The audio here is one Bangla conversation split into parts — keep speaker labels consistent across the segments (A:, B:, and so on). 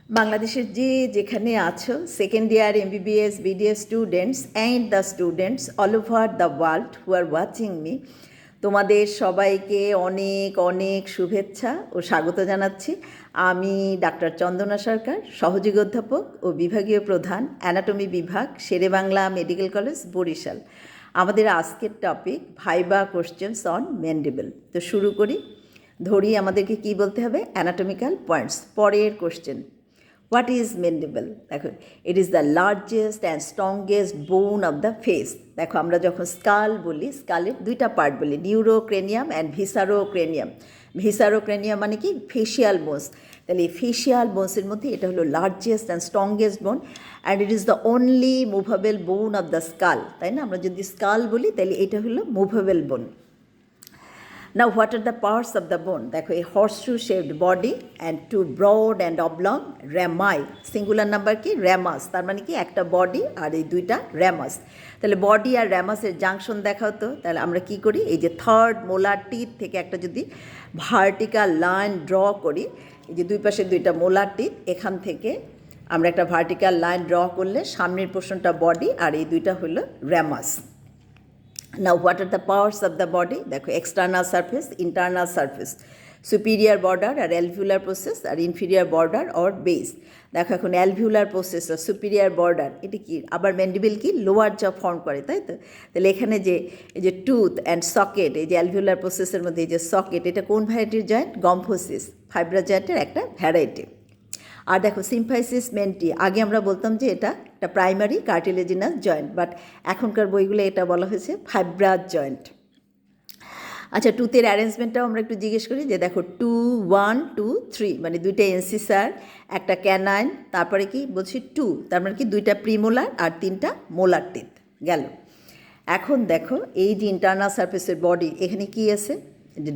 A: বাংলাদেশের যেখানে আছো second year MBBS BDS students and the students all over the world who are watching me, তোমাদের সবাইকে অনেক অনেক শুভেচ্ছা ও স্বাগত জানাচ্ছি। আমি ডাক্তার চন্দনা সরকার, সহযোগী অধ্যাপক ও বিভাগীয় প্রধান, অ্যানাটমি বিভাগ, শেরেবাংলা মেডিকেল কলেজ, বরিশাল। আমাদের আজকের topic viva questions on mandible. তো শুরু করি। ধরি আমাদেরকে কি বলতে হবে, অ্যানাটমিক্যাল পয়েন্টস। পরের কোশ্চেন, হোয়াট ইজ ম্যান্ডিবল? দেখো, it is the largest and strongest বোন অফ দ্য ফেস। দেখো, আমরা যখন স্কাল বলি, স্কালের দুইটা পার্ট বলি, নিউরোক্রেনিয়াম অ্যান্ড ভিসারোক্রেনিয়াম। ভিসারোক্রেনিয়াম মানে কি, ফেশিয়াল বোনস। তাহলে এই ফেশিয়াল বোনসের মধ্যে এটা হলো লার্জেস্ট অ্যান্ড স্ট্রংগেস্ট বোন, and it is the only movable বোন অফ দ্য স্কাল। তাই না, আমরা যদি স্কাল বলি তাহলে এটা হলো মুভেবল বোন। Now, what are the parts of the bone? দেখো, a horseshoe-shaped body and two broad and oblong rami. Singular number কি, র্যামাস। তার মানে কি, একটা বডি আর এই দুইটা র্যামাস। তাহলে বডি আর র্যামাসের জাংশন দেখাও তো। তাহলে আমরা কি করি, এই যে থার্ড মোলার টিথ থেকে একটা যদি ভার্টিক্যাল লাইন ড্র করি, এই যে দুই পাশে দুইটা মোলার টিথ, এখান থেকে আমরা একটা ভার্টিক্যাল লাইন ড্র করলে সামনের পোর্শনটা বডি আর এই দুইটা হলো র্যামাস। Now, what are the parts of the body? দেখো, external surface, internal surface, superior border R alveolar process R inferior border or base. দেখো, এখন alveolar process আর superior border এটা কি, আবার ম্যান্ডিবেল কি, লোয়ার জ ফর্ম করে, তাই তো। তাহলে এখানে যে এই যে টুথ অ্যান্ড সকেট, এই যে alveolar processের মধ্যে এই যে সকেট, এটা কোন ভ্যারাইটির জয়েন্ট? গম্ফোসিস, ফাইব্রা জয়েন্টের একটা ভ্যারাইটি। আর দেখো, সিম্ফাইসিস মেন্টি, আগে আমরা বলতাম যে এটা একটা প্রাইমারি কার্টিলেজিনাস জয়েন্ট, বাট এখনকার বইগুলো এটা বলা হয়েছে ফাইব্রাস জয়েন্ট। আচ্ছা, টুথের অ্যারেঞ্জমেন্টটাও আমরা একটু জিজ্ঞেস করি, যে দেখো 2 1 2 3 মানে দুইটা এনসিসার, একটা ক্যানাইন, তারপরে কি বলছি 2, তার মানে কি দুইটা প্রিমোলার আর তিনটা মোলার টিথ গেল। এখন দেখো, এই যে ইন্টারনাল সারফেসের বডি, এখানে কি আছে,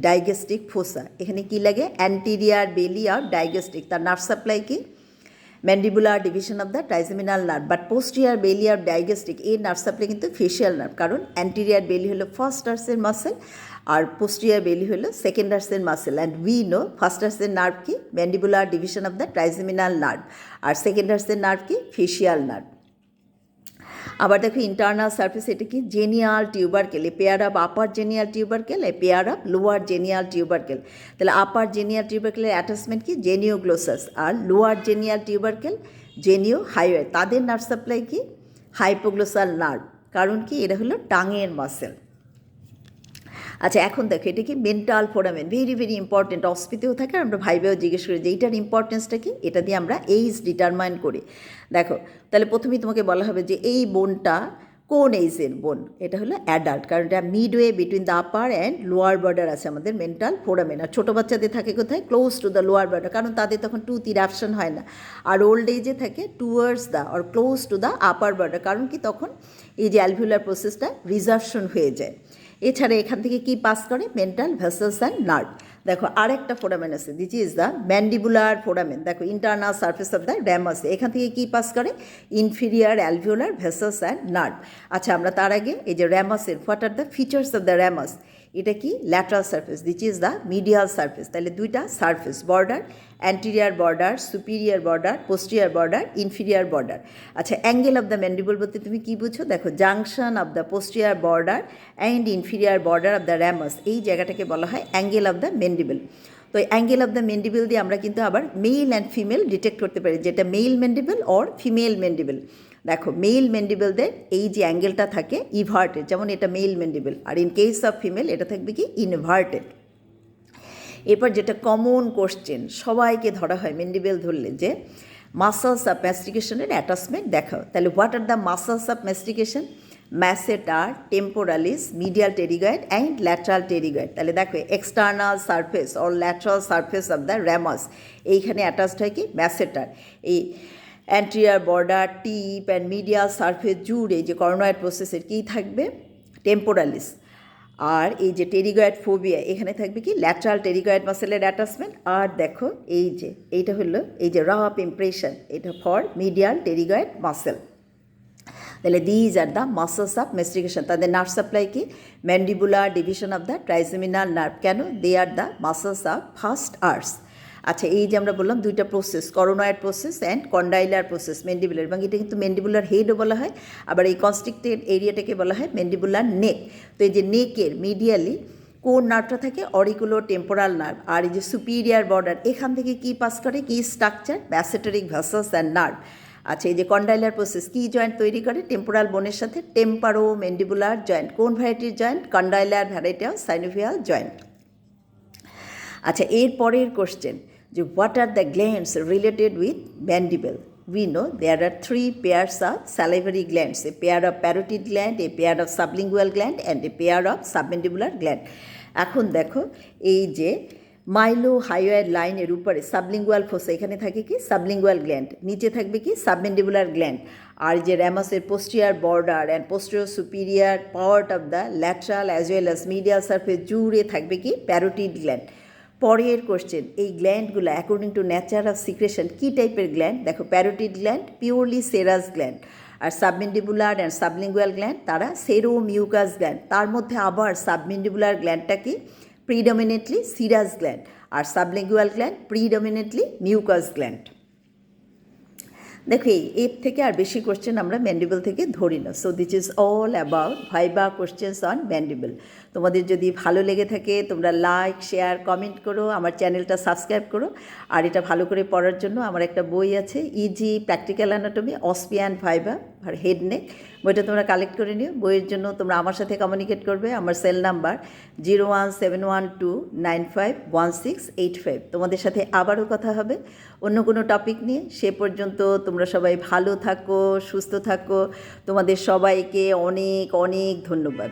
A: ডাইগেস্টিক ফোসা। এখানে কি লাগে, অ্যান্টিরিয়ার বেলি অফ ডাইগেস্টিক। তার নার্ভ সাপ্লাই কি, mandibular division of the trigeminal nerve. But posterior belly of digastric এর নার্ভ সাপ্লাই কিন্তু ফেশিয়াল নার্ভ, কারণ অ্যান্টিরিয়ার বেলি হলো ফার্স্ট আর্সের মাসেল আর পোস্টিরিয়ার বেলি হলো সেকেন্ড আর্সের muscle. And we know first আর্সের নার্ভ কি, mandibular division of the trigeminal nerve, আর সেকেন্ড আর্সের নার্ভ কি, ফেশিয়াল নার্ভ। আবার দেখো, ইন্টারনাল সার্ফেস, এটা কি, genial tubercle, a pair of upper জেনিয়াল tubercle, a pair of lower জেনিয়াল টিউবারকেল। তাহলে আপার জেনিয়াল টিউবারকেলের অ্যাটাচমেন্ট কি, জেনিওগ্লোসাস, আর লোয়ার জেনিয়াল টিউবারকেল জেনিও হাইওয়ে। তাদের নার্ভ সাপ্লাই কি, হাইপোগ্লোসাল নার্ভ, কারণ কি, এটা হলো টাঙের মাসেল। আচ্ছা, এখন দেখো, এটা কি, mental foramen, very very important, অস্পিতেও থাকে, আমরা ভাইবেও জিজ্ঞেস করি যে এইটার ইম্পর্টেন্সটা কি, এটা দিয়ে আমরা এইজ ডিটারমাইন করি। দেখো, তাহলে প্রথমেই তোমাকে বলা হবে যে এই বোনটা কোন এইজের বোন, এটা হলো অ্যাডাল্ট, কারণ এটা midway between the upper and lower border আছে আমাদের মেন্টাল ফোরামেন। আর ছোটো বাচ্চাদের থাকে কোথায়, close to the lower border, কারণ তাদের তখন টুথ ইরাপশন হয় না। আর ওল্ড এজে থাকে towards the or close to the upper border, কারণ কি, তখন এই যে অ্যালভিউলার প্রসেসটা রিজার্ভশন হয়ে যায়। এছাড়া এখান থেকে কি পাস করে, মেন্টাল ভেসেলস অ্যান্ড নার্ভ। দেখো, আরেকটা ফোরামেন আছে, this is the mandibular foramen. দেখো, internal surface of the ramus, এখান থেকে কি পাস করে, inferior alveolar vessels and nerve. আচ্ছা, আমরা তার আগে এই যে র্যামাসের, what are the features of the ramus, এটা কি, lateral surface, this is the medial surface. তাহলে দুইটা surface, border, anterior border, superior border, posterior border, inferior border. আচ্ছা, অ্যাঙ্গেল অফ দ্য ম্যান্ডিবল বলতে তুমি কি বুঝো, দেখো, junction of the posterior border and inferior border of the ramus, এই জায়গাটাকে বলা হয় অ্যাঙ্গেল অফ দ্য ম্যান্ডিবল। তো অ্যাঙ্গেল অফ দ্য ম্যান্ডিবল দিয়ে আমরা কিন্তু আবার মেল অ্যান্ড ফিমেল ডিটেক্ট করতে পারি, যেটা male mandible or female mandible. দেখো, মেল ম্যান্ডিবলদের এই যে অ্যাঙ্গেলটা থাকে ইভার্টেড, যেমন এটা মেল ম্যান্ডিবল, আর ইন কেস অফ ফিমেল এটা থাকবে কি, ইনভার্টেড। এরপর যেটা কমন কোশ্চেন সবাইকে ধরা হয় ম্যান্ডিবেল ধরলে, যে মাসলস অফ ম্যাস্টিকেশনের অ্যাটাচমেন্ট দেখাও। তাহলে what are the muscles of mastication, masseter, temporalis, medial pterygoid and lateral pterygoid. তাহলে দেখো, external surface or lateral surface of the ramus, এইখানে অ্যাটাচড হয় কি, ম্যাসেটার। এই anterior border, tip and medial surface জুড়ে যে কর্নোয়েড প্রসেসের কী থাকবে, টেম্পোরালিস। আর এই যে টেরিগয়েড ফোবিয়া, এখানে থাকবে কি, ল্যাটারাল টেরিগয়েড মাসেলের অ্যাটাচমেন্ট। আর দেখো, এই যে এইটা হলো এই যে রাফ ইমপ্রেশন, এটা ফর মিডিয়াল টেরিগয়েড মাসেল। তাহলে these are the muscles of mastication. তাদের নার্ভ সাপ্লাই কি, mandibular division of the trigeminal nerve. কেন, they are the muscles of first arch. আচ্ছা, এই যে আমরা বললাম দুইটা process, coronoid process and condylar process mandibular, এবং এটা কিন্তু ম্যান্ডিবুলার হেডও বলা হয়, আবার এই কনস্ট্রিক্টেড এরিয়াটাকে বলা হয় ম্যান্ডিবুলার নেক। তো এই যে নেকের মিডিয়ালি কোন নার্ভটা থাকে? অরিকুলো টেম্পোরাল নার্ভ। আর এই যে সুপিরিয়ার বর্ডার, এখান থেকে কি পাস করে, কি স্ট্রাকচার? ব্যাসেটরিক ভাসাস অ্যান্ড নার্ভ। আচ্ছা, এই যে কন্ডাইলার প্রসেস কি জয়েন্ট তৈরি করে? টেম্পোরাল বোনের সাথে টেম্পারো ম্যান্ডিবুলার জয়েন্ট। কোন ভ্যারাইটির joint? Condylar variety of synovial joint. আচ্ছা, এর পরের কোশ্চেন যে what are the glands related with mandible? We know there are three pairs of salivary glands, a pair of parotid gland, a pair of sublingual gland and a pair of submandibular gland. এখন দেখো এই যে মাইলো হাইওয়ার লাইনের উপরে সাবলিঙ্গুয়াল ফোসা, এখানে থাকে কি? Sublingual gland. নিচে থাকবে কি? Submandibular gland. আর যে র্যামাসের posterior border and posterior superior part of the lateral as well as medial surface জুড়ে থাকবে কি? Parotid gland. পরের কোশ্চেন, এই গ্ল্যান্ডগুলো according to nature of secretion কী টাইপের গ্ল্যান্ড? দেখো, parotid gland purely serous gland, আর সাবমেন্ডিবুলার অ্যান্ড সাবলিঙ্গুয়াল গ্ল্যান্ড তারা সেরো মিউকাস গ্ল্যান্ড। তার মধ্যে আবার সাবমেন্ডিবুলার গ্ল্যান্ডটা কি? প্রিডমিনেন্টলি সিরাস গ্ল্যান্ড, আর sublingual gland predominantly mucous gland. দেখো, এর থেকে আর বেশি কোশ্চেন আমরা ম্যান্ডিবল থেকে ধরি না। So this is all about viva questions on mandible. তোমাদের যদি ভালো লেগে থাকে তোমরা লাইক, শেয়ার, কমেন্ট করো, আমার চ্যানেলটা সাবস্ক্রাইব করো। আর এটা ভালো করে পড়ার জন্য আমার একটা বই আছে, ইজি প্র্যাকটিক্যাল অ্যানাটমি অসপিয়ান ভাইবা আর হেড নেক। বইটা তোমরা কালেক্ট করে নিও। বইয়ের জন্য তোমরা আমার সাথে কমিউনিকেট করবে। আমার সেল নাম্বার 0171295165। তোমাদের সাথে আবারও কথা হবে অন্য কোনো টপিক নিয়ে। সে পর্যন্ত তোমরা সবাই ভালো থাকো, সুস্থ থাকো। তোমাদের সবাইকে অনেক অনেক ধন্যবাদ।